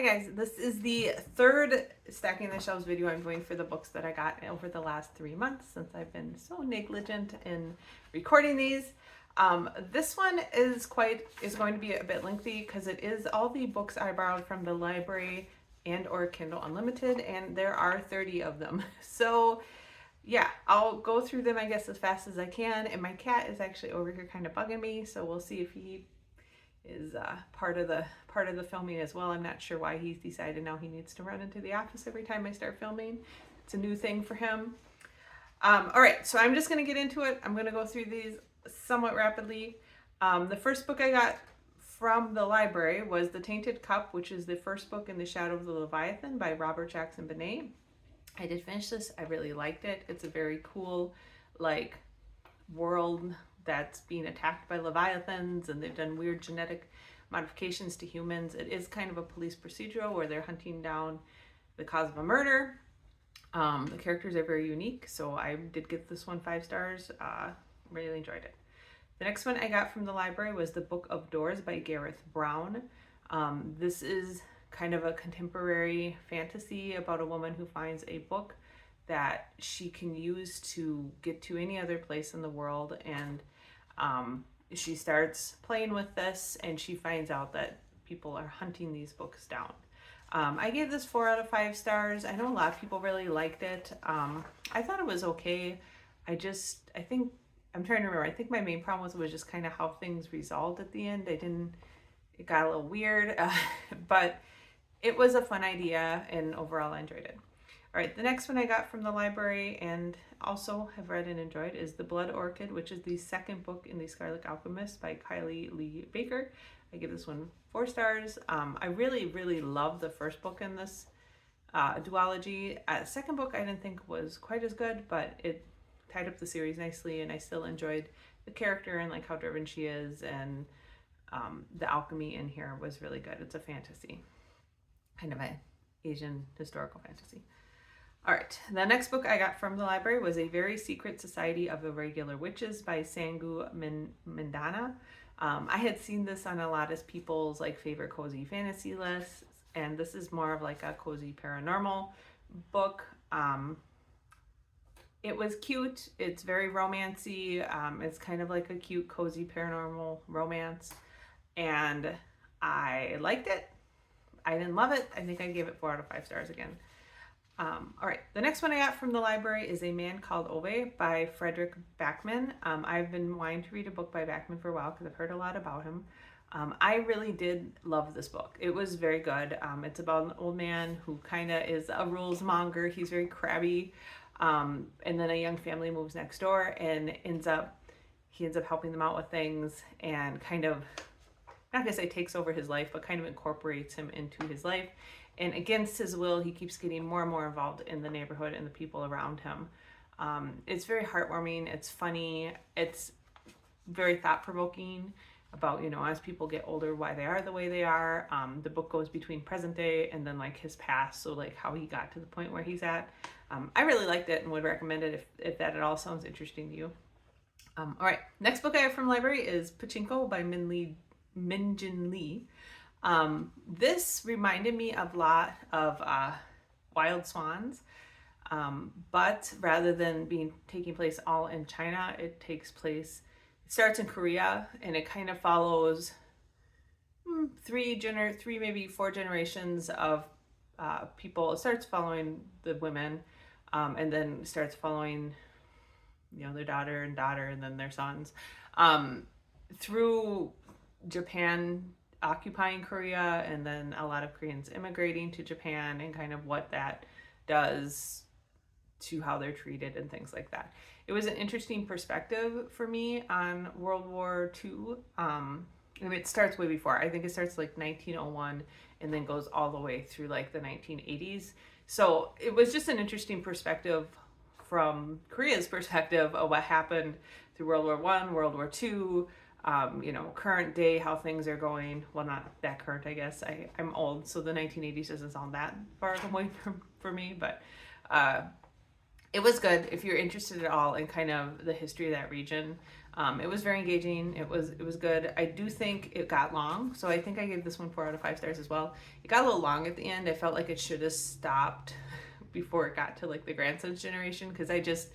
guys, this is the third Stacking the Shelves video I'm doing for the books that I got over the last 3 months since I've been so negligent in recording these. This one is going to be a bit lengthy because it is all the books I borrowed from the library and or Kindle Unlimited, and there are 30 of them. So yeah, I'll go through them I guess as fast as I can, and my cat is actually over here kind of bugging me, so we'll see if he is part of the filming as well. I'm not sure why he's decided now he needs to run into the office every time I start filming. It's a new thing for him. All right, so I'm just going to get into it. I'm going to go through these somewhat rapidly. The first book I got from the library was The Tainted Cup, which is the first book in the Shadow of the Leviathan by Robert Jackson Benet. I did finish this. I really liked it. It's a very cool, like, world that's being attacked by leviathans, and they've done weird genetic modifications to humans. It is kind of a police procedural where they're hunting down the cause of a murder. The characters are very unique, so I did give this one 5 stars. Really enjoyed it. The next one I got from the library was The Book of Doors by Gareth Brown. This is kind of a contemporary fantasy about a woman who finds a book that she can use to get to any other place in the world, and she starts playing with this, and she finds out that people are hunting these books down. I gave this 4 out of 5 stars. I know a lot of people really liked it. I thought it was okay. I'm trying to remember. I think my main problem was just kind of how things resolved at the end. It got a little weird, but it was a fun idea, and overall I enjoyed it. All right, the next one I got from the library and also have read and enjoyed is The Blood Orchid, which is the second book in the Scarlet Alchemist by Kylie Lee Baker. I give this one 4 stars. I really, really love the first book in this duology. Second book I didn't think was quite as good, but it tied up the series nicely, and I still enjoyed the character and like how driven she is, and the alchemy in here was really good. It's a fantasy, kind of an Asian historical fantasy. All right, the next book I got from the library was A Very Secret Society of Irregular Witches by Sangu Mindana. I had seen this on a lot of people's like favorite cozy fantasy lists, and this is more of like a cozy paranormal book. It was cute. It's very romancy. It's kind of like a cute cozy paranormal romance, and I liked it. I didn't love it. I think I gave it 4 out of 5 stars again. All right, the next one I got from the library is A Man Called Ove by Frederick Backman. I've been wanting to read a book by Backman for a while because I've heard a lot about him. I really did love this book. It was very good. It's about an old man who kind of is a rules monger. He's very crabby. And then a young family moves next door, and he ends up helping them out with things, and kind of, not gonna say takes over his life, but kind of incorporates him into his life. And against his will, he keeps getting more and more involved in the neighborhood and the people around him. It's very heartwarming. It's funny. It's very thought-provoking about, as people get older, why they are the way they are. The book goes between present day and then like his past, so like how he got to the point where he's at. I really liked it and would recommend it if that at all sounds interesting to you. All right, next book I have from the library is Pachinko by Min-Jin Lee. This reminded me a lot of Wild Swans, but rather than taking place all in China, it starts in Korea, and it kind of follows 3 maybe 4 generations of people. It starts following the women, and then starts following their daughter, and then their sons through Japan occupying Korea, and then a lot of Koreans immigrating to Japan, and kind of what that does to how they're treated and things like that. It was an interesting perspective for me on World War II. It starts way before. I think it starts like 1901 and then goes all the way through like the 1980s. So it was just an interesting perspective from Korea's perspective of what happened through World War I, World War II, current day, how things are going. Well, not that current, I guess. I'm old, so the 1980s doesn't sound that far away for me, but It was good if you're interested at all in kind of the history of that region. It was very engaging. It was good. I do think it got long, so I think I gave this one 4 out of 5 stars as well. It got a little long at the end. I felt like it should have stopped before it got to like the grandson's generation, because I just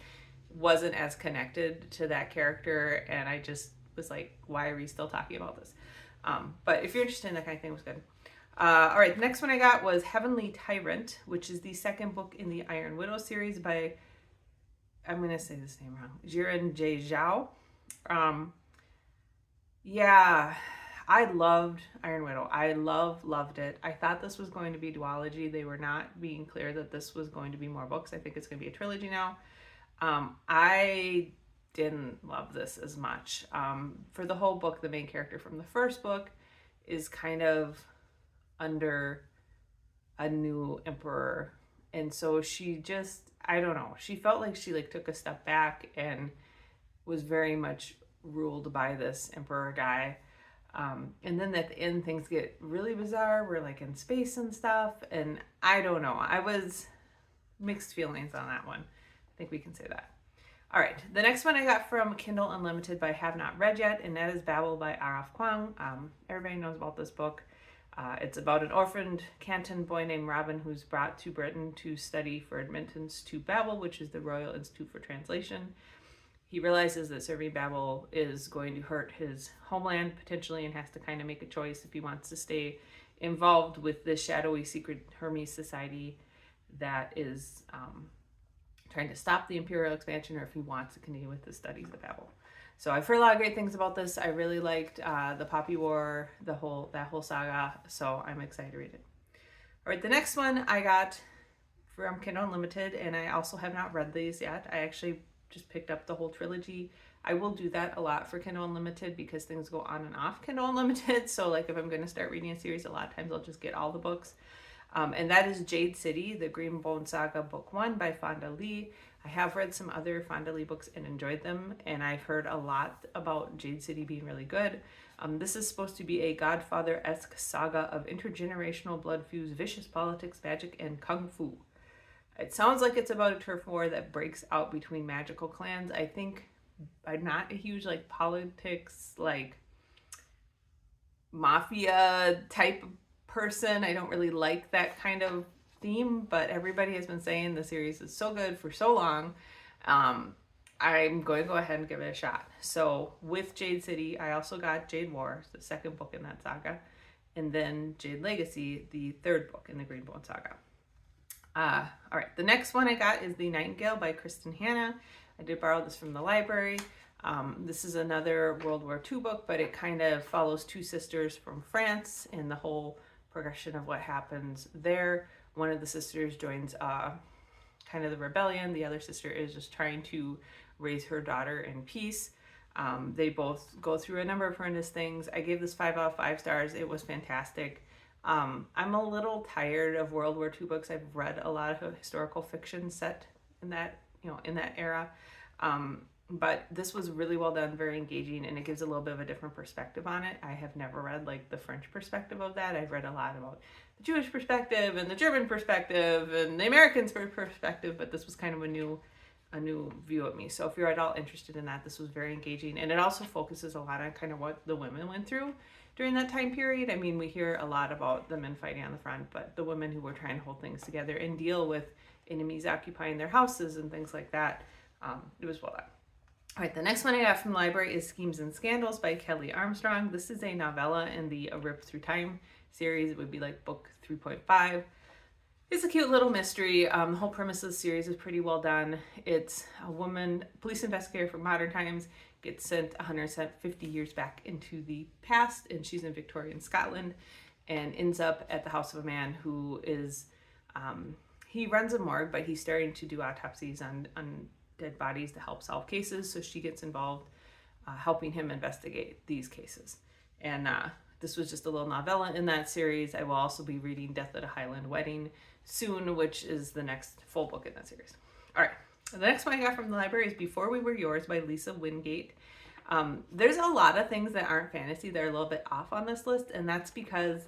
wasn't as connected to that character, and I just was like, why are we still talking about this? But if you're interested in that kind of thing, it was good. All right, the next one I got was Heavenly Tyrant, which is the second book in the Iron Widow series by, I'm going to say this name wrong, Jiren J. Zhao. Yeah, I loved Iron Widow. I loved it. I thought this was going to be duology. They were not being clear that this was going to be more books. I think it's going to be a trilogy now. I didn't love this as much. For the whole book, the main character from the first book is kind of under a new emperor, and so she just, I don't know, she felt like she like took a step back and was very much ruled by this emperor guy. And then at the end things get really bizarre. We're like in space and stuff, and I don't know, I was mixed feelings on that one. I think we can say that. All right, the next one I got from Kindle Unlimited, but I have not read yet, and that is Babel by Araf Kwang. Everybody knows about this book. It's about an orphaned Canton boy named Robin who's brought to Britain to study for admittance to Babel, which is the Royal Institute for Translation. He realizes that serving Babel is going to hurt his homeland potentially, and has to kind of make a choice if he wants to stay involved with this shadowy secret Hermes society that is trying to stop the imperial expansion, or if he wants to continue with the studies of Babel. So I've heard a lot of great things about this. I really liked the Poppy War, that whole saga, so I'm excited to read it. All right, the next one I got from Kindle Unlimited, and I also have not read these yet. I actually just picked up the whole trilogy. I will do that a lot for Kindle Unlimited because things go on and off Kindle Unlimited. So like if I'm going to start reading a series, a lot of times I'll just get all the books. And that is Jade City, the Green Bone Saga, Book 1 by Fonda Lee. I have read some other Fonda Lee books and enjoyed them, and I've heard a lot about Jade City being really good. This is supposed to be a Godfather-esque saga of intergenerational blood-fused vicious politics, magic, and kung fu. It sounds like it's about a turf war that breaks out between magical clans. I think I'm not a huge like politics, like mafia type person. I don't really like that kind of theme, but everybody has been saying the series is so good for so long. I'm going to go ahead and give it a shot. So with Jade City, I also got Jade War, the second book in that saga, and then Jade Legacy, the third book in the Green Bone Saga. All right, the next one I got is The Nightingale by Kristen Hanna. I did borrow this from the library. This is another World War II book, but it kind of follows two sisters from France and the whole progression of what happens there. One of the sisters joins kind of the rebellion. The other sister is just trying to raise her daughter in peace. They both go through a number of horrendous things. I gave this 5 out of 5 stars. It was fantastic. I'm a little tired of World War II books. I've read a lot of historical fiction set in that, in that era. But this was really well done, very engaging, and it gives a little bit of a different perspective on it. I have never read like the French perspective of that. I've read a lot about the Jewish perspective and the German perspective and the American perspective, but this was kind of a new view of me. So if you're at all interested in that, this was very engaging, and it also focuses a lot on kind of what the women went through during that time period. I mean, we hear a lot about the men fighting on the front, but the women who were trying to hold things together and deal with enemies occupying their houses and things like that, it was well done. All right, the next one I got from the library is Schemes and Scandals by Kelly Armstrong. This is a novella in the A Rip Through Time series. It would be like book 3.5. It's a cute little mystery. The whole premise of the series is pretty well done. It's a woman, police investigator from modern times, gets sent 150 years back into the past, and she's in Victorian Scotland, and ends up at the house of a man who is, he runs a morgue, but he's starting to do autopsies on dead bodies to help solve cases. So she gets involved helping him investigate these cases. And this was just a little novella in that series. I will also be reading Death at a Highland Wedding soon, which is the next full book in that series. All right, the next one I got from the library is Before We Were Yours by Lisa Wingate. There's a lot of things that aren't fantasy that are a little bit off on this list, and that's because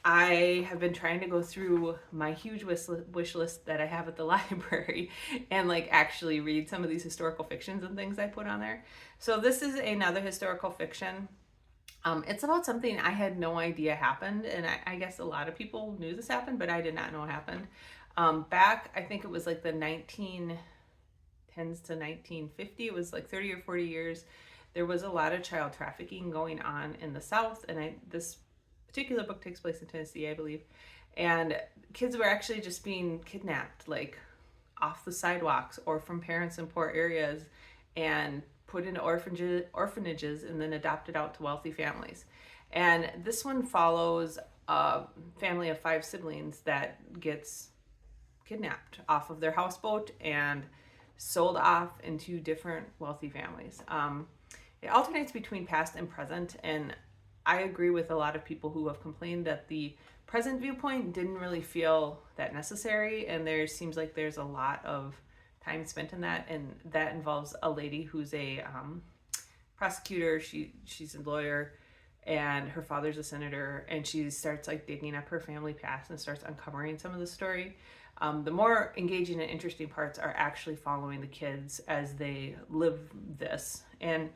I have been trying to go through my huge wish list that I have at the library and like actually read some of these historical fictions and things I put on there. So this is another historical fiction. It's about something I had no idea happened, and I guess a lot of people knew this happened, but I did not know it happened. Back, I think it was like the 1910s to 1950, it was like 30 or 40 years, there was a lot of child trafficking going on in the South, and this particular book takes place in Tennessee, I believe, and kids were actually just being kidnapped, like off the sidewalks or from parents in poor areas, and put into orphanages and then adopted out to wealthy families. And this one follows a family of 5 siblings that gets kidnapped off of their houseboat and sold off into different wealthy families. It alternates between past and present, and I agree with a lot of people who have complained that the present viewpoint didn't really feel that necessary, and there seems like there's a lot of time spent in that, and that involves a lady who's a prosecutor. She's a lawyer, and her father's a senator, and she starts like digging up her family past and starts uncovering some of the story. The more engaging and interesting parts are actually following the kids as they live this, and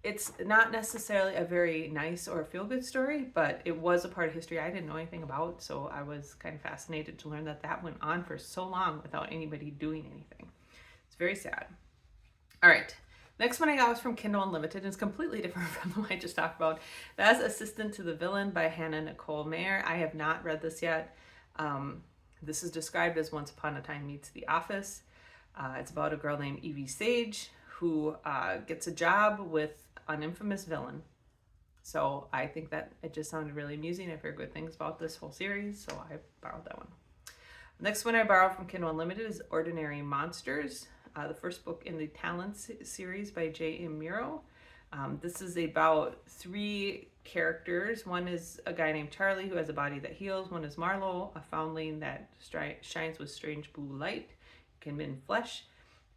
it's not necessarily a very nice or feel-good story, but it was a part of history I didn't know anything about, so I was kind of fascinated to learn that that went on for so long without anybody doing anything. It's very sad. All right, next one I got was from Kindle Unlimited, and it's completely different from the one I just talked about. That's Assistant to the Villain by Hannah Nicole Mayer. I have not read this yet. This is described as Once Upon a Time Meets The Office. It's about a girl named Evie Sage who gets a job with an infamous villain. So I think that it just sounded really amusing. I've heard good things about this whole series, so I borrowed that one. The next one I borrowed from Kindle Unlimited is Ordinary Monsters, the first book in the Talents series by J.M. Muro. This is about 3 characters. One is a guy named Charlie who has a body that heals. One is Marlowe, a foundling that shines with strange blue light, can mend flesh.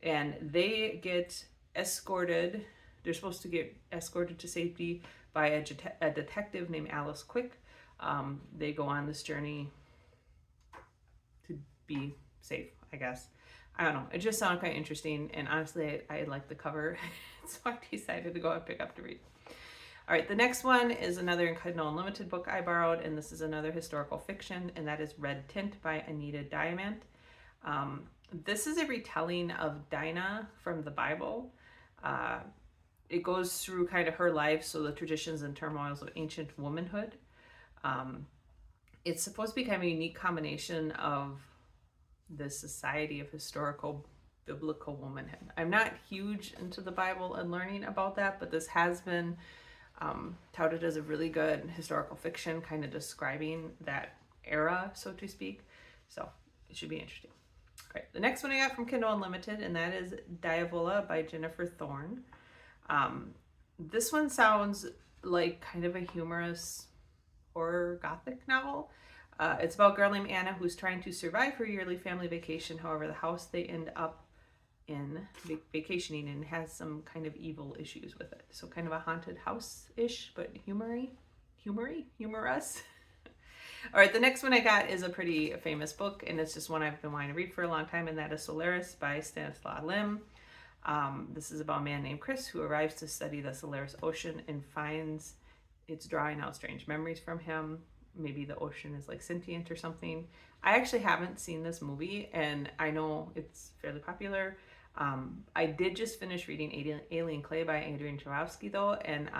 And they get escorted. They're supposed to get escorted to safety by a detective named Alice Quick. They go on this journey to be safe, I guess. I don't know. It just sounded quite interesting, and honestly, I like the cover, so I decided to go and pick up to read. All right, the next one is another Kindle Unlimited book I borrowed, and this is another historical fiction, and that is Red Tint by Anita Diamant. This is a retelling of Dinah from the Bible. It goes through kind of her life, so the traditions and turmoils of ancient womanhood. It's supposed to be kind of a unique combination of the society of historical biblical womanhood. I'm not huge into the Bible and learning about that, but this has been touted as a really good historical fiction, kind of describing that era, so to speak. So it should be interesting. All right, the next one I got from Kindle Unlimited, and that is Diavola by Jennifer Thorne. This one sounds like kind of a humorous horror gothic novel. It's about a girl named Anna who's trying to survive her yearly family vacation. However, the house they end up in vacationing in has some kind of evil issues with it. So kind of a haunted house-ish, but humorous. All right, the next one I got is a pretty famous book, and it's just one I've been wanting to read for a long time, and that is Solaris by Stanislaw Lem. This is about a man named Chris who arrives to study the Solaris Ocean and finds it's drawing out strange memories from him. Maybe the ocean is like sentient or something. I actually haven't seen this movie, and I know it's fairly popular. I did just finish reading Alien Clay by Adrian Chorowski though, and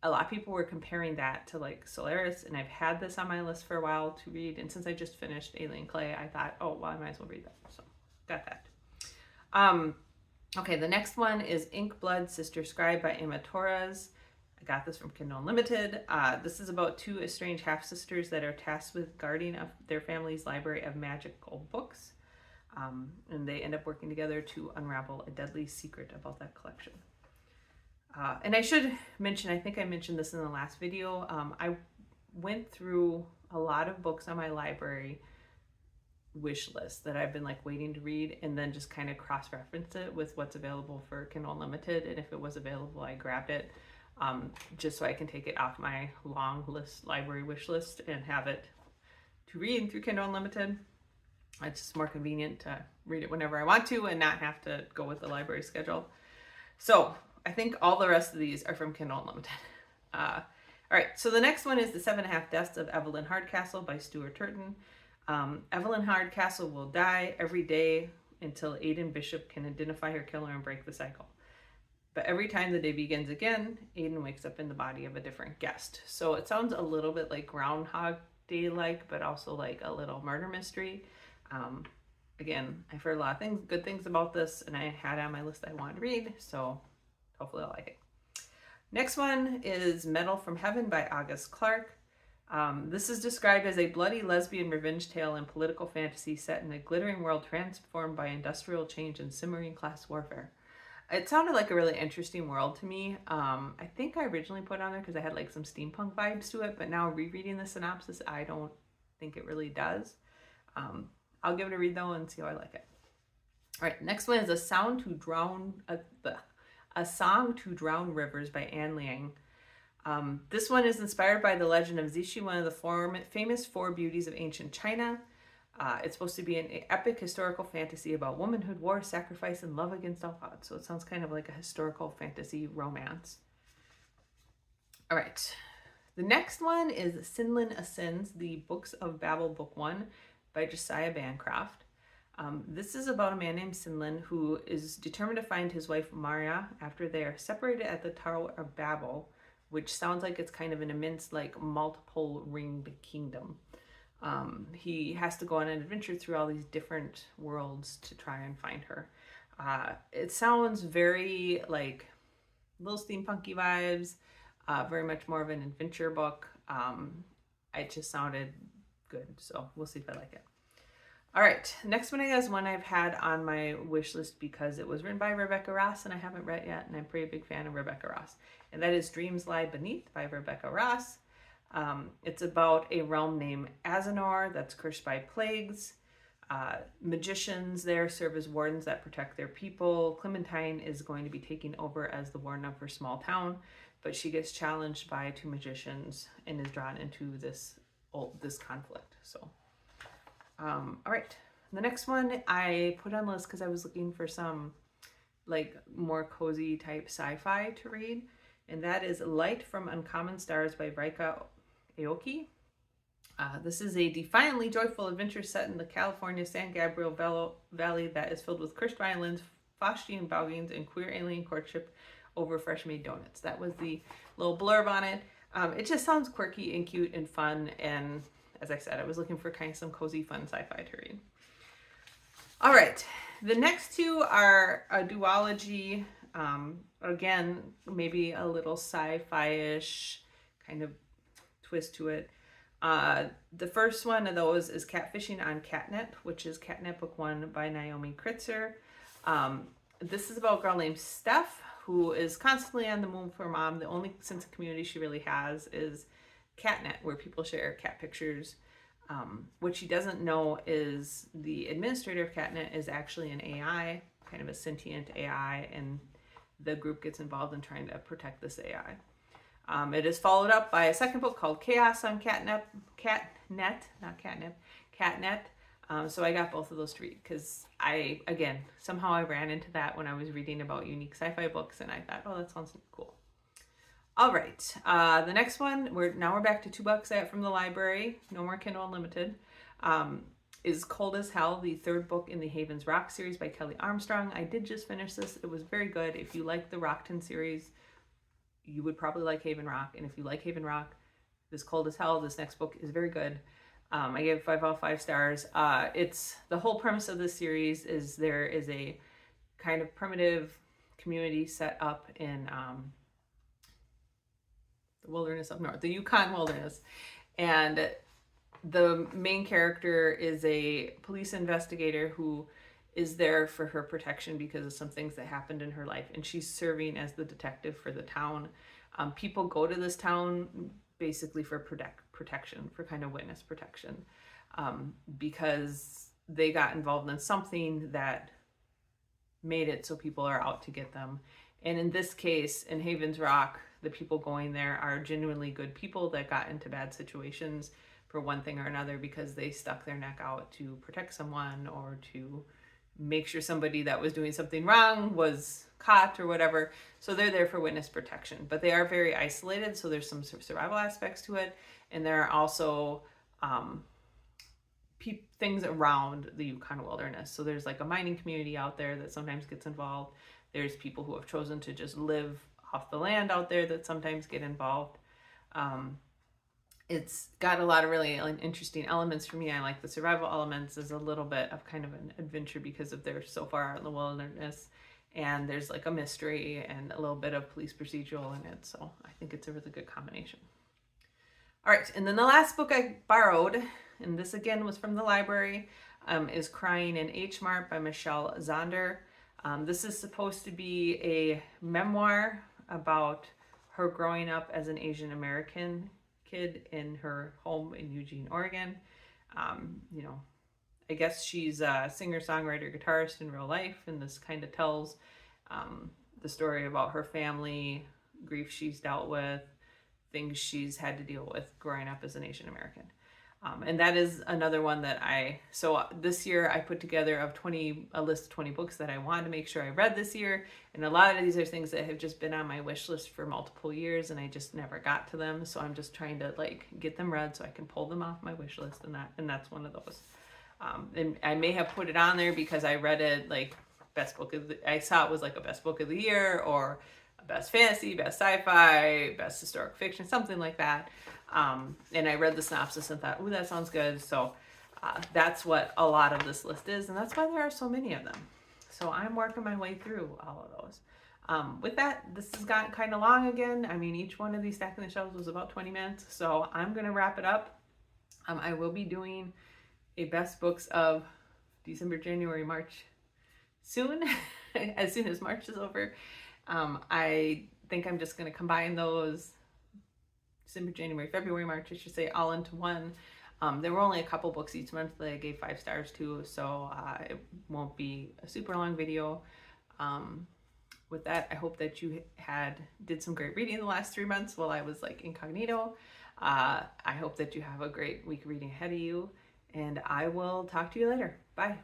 a lot of people were comparing that to like Solaris, and I've had this on my list for a while to read, and since I just finished Alien Clay, I thought, oh, well, I might as well read that. So got that. Okay, the next one is Ink Blood Sister Scribe by Emma Torres. I got this from Kindle Unlimited. This is about 2 estranged half-sisters that are tasked with guarding their family's library of magical books. And they end up working together to unravel a deadly secret about that collection. And I should mention, I think I mentioned this in the last video, I went through a lot of books on my library wish list that I've been like waiting to read, and then just kind of cross-reference it with what's available for Kindle Unlimited, and if it was available, I grabbed it. just so I can take it off my long list library wish list and have it to read through Kindle Unlimited. It's just more convenient to read it whenever I want to and not have to go with the library schedule. So I think all the rest of these are from Kindle Unlimited. All right, so the next one is The 7.5 Deaths of Evelyn Hardcastle by Stuart Turton. Evelyn Hardcastle will die every day until Aidan Bishop can identify her killer and break the cycle. But every time the day begins again, Aidan wakes up in the body of a different guest. So it sounds a little bit like Groundhog Day-like, but also like a little murder mystery. Again, I've heard a lot of good things about this, and I had it on my list I wanted to read, so hopefully I'll like it. Next one is Metal from Heaven by August Clark. This is described as a bloody lesbian revenge tale and political fantasy set in a glittering world transformed by industrial change and simmering class warfare. It sounded like a really interesting world to me. I think I originally put it on there because I had like some steampunk vibes to it, but now rereading the synopsis, I don't think it really does. I'll give it a read though and see how I like it. All right, next one is A Song to Drown Rivers by Anne Liang. This one is inspired by the legend of Zixi, one of the famous four beauties of ancient China. It's supposed to be an epic historical fantasy about womanhood, war, sacrifice, and love against all odds. So it sounds kind of like a historical fantasy romance. All right. The next one is Sinlin Ascends, the Books of Babel, Book 1 by Josiah Bancroft. This is about a man named Sinlin who is determined to find his wife Maria after they are separated at the Tower of Babel, which sounds like it's kind of an immense, like, multiple ringed kingdom. He has to go on an adventure through all these different worlds to try and find her. It sounds very like little steampunky vibes, very much more of an adventure book. It just sounded good, so we'll see if I like it. All right, next one I guess one I've had on my wish list because it was written by Rebecca Ross and I haven't read yet, and I'm a pretty big fan of Rebecca Ross. And that is Dreams Lie Beneath by Rebecca Ross. It's about a realm named Azanor that's cursed by plagues. Magicians there serve as wardens that protect their people. Clementine is going to be taking over as the warden of her small town, but she gets challenged by two magicians and is drawn into this conflict. So, all right. The next one I put on the list because I was looking for some like more cozy type sci-fi to read, and that is Light from Uncommon Stars by Raika Aoki. This is a defiantly joyful adventure set in the California San Gabriel Valley that is filled with cursed violins, Faustian boggings, and queer alien courtship over fresh made donuts. That was the little blurb on it. It just sounds quirky and cute and fun, and as I said, I was looking for kind of some cozy fun sci-fi to read. All right, the next two are a duology. Again, maybe a little sci-fi-ish kind of twist to it. The first one of those is Catfishing on Catnip, which is Catnip Book 1 by Naomi Kritzer. This is about a girl named Steph who is constantly on the move for mom. The only sense of community she really has is Catnet, where people share cat pictures. What she doesn't know is the administrator of Catnet is actually an AI, kind of a sentient AI, and the group gets involved in trying to protect this AI. It is followed up by a second book called Chaos on Catnet. So I got both of those to read because somehow I ran into that when I was reading about unique sci-fi books, and I thought, oh, that sounds cool. All right, the next one, we're back to 2 books I got from the library, no more Kindle Unlimited, is Cold as Hell, the 3rd book in the Havens Rock series by Kelly Armstrong. I did just finish this. It was very good. If you like the Rockton series, you would probably like Haven Rock, and if you like Haven Rock, this Cold as Hell, this next book is very good. I gave it 5 out of 5 stars. It's the whole premise of this series is there is a kind of primitive community set up in the wilderness up north, the Yukon wilderness, and the main character is a police investigator who is there for her protection because of some things that happened in her life, and she's serving as the detective for the town. People go to this town basically for protection, for kind of witness protection, because they got involved in something that made it so people are out to get them, And in this case, in Havens Rock, the people going there are genuinely good people that got into bad situations for one thing or another because they stuck their neck out to protect someone or to make sure somebody that was doing something wrong was caught or whatever. So they're there for witness protection, but they are very isolated. So there's some survival aspects to it. And there are also things around the Yukon wilderness. So there's like a mining community out there that sometimes gets involved. There's people who have chosen to just live off the land out there that sometimes get involved. It's got a lot of really interesting elements for me. I like the survival elements as a little bit of kind of an adventure because of they're so far out in the wilderness, and there's like a mystery and a little bit of police procedural in it. So I think it's a really good combination. All right, and then the last book I borrowed, and this again was from the library, is Crying in H Mart by Michelle Zonder. This is supposed to be a memoir about her growing up as an Asian American kid in her home in Eugene, Oregon. You know, I guess she's a singer-songwriter, guitarist in real life, and this kind of tells the story about her family, grief she's dealt with, things she's had to deal with growing up as an Asian American. And that is another one that so this year I put together a list of 20 books that I wanted to make sure I read this year. And a lot of these are things that have just been on my wish list for multiple years and I just never got to them. So I'm just trying to like get them read so I can pull them off my wish list, and that's one of those. And I may have put it on there because I read it like I saw it was like a best book of the year or best fantasy, best sci-fi, best historic fiction, something like that. And I read the synopsis and thought, ooh, that sounds good. So that's what a lot of this list is, and that's why there are so many of them. So I'm working my way through all of those. With that, this has gotten kind of long again. I mean, each one of these Stacking the Shelves was about 20 minutes, so I'm going to wrap it up. I will be doing a best books of December, January, March soon, as soon as March is over. I think I'm just going to combine those December, January, February, March, I should say, all into one. There were only a couple books each month that I gave 5 stars to, so it won't be a super long video. With that, I hope that you did some great reading the last 3 months while I was like incognito. I hope that you have a great week reading ahead of you, and I will talk to you later. Bye.